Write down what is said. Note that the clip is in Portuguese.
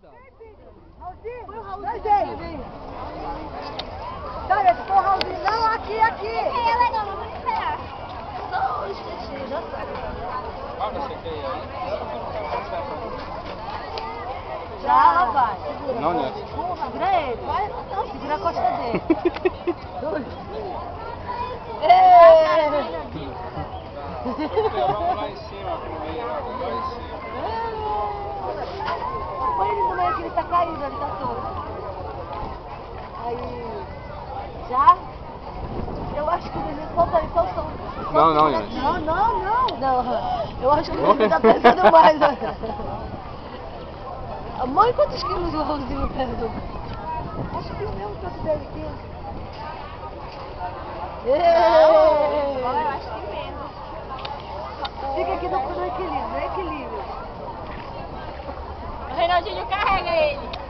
cuidado. Raulzinho, põe o Raulzinho. Olha, se for o Raulzinho, não, aqui. É legal, não vou esperar. Abre esse aqui aí. Já, lá vai. Segura. Não, né? Segura ele. Vai, não, segura a costa dele. Vamos lá em cima primeiro. Lá em cima. Põe ele no meio que ele tá caído, ele tá todo. Aí. Já? Eu acho que ele solta aí, solta. Não, gente. Não. Eu acho que ele tá pesando mais. A mãe, quantos quilos o Raulzinho pesa? Acho que o meu tanto dele aqui. Eu acho que menos. Fica aqui no equilíbrio, O Reinaldinho carrega ele.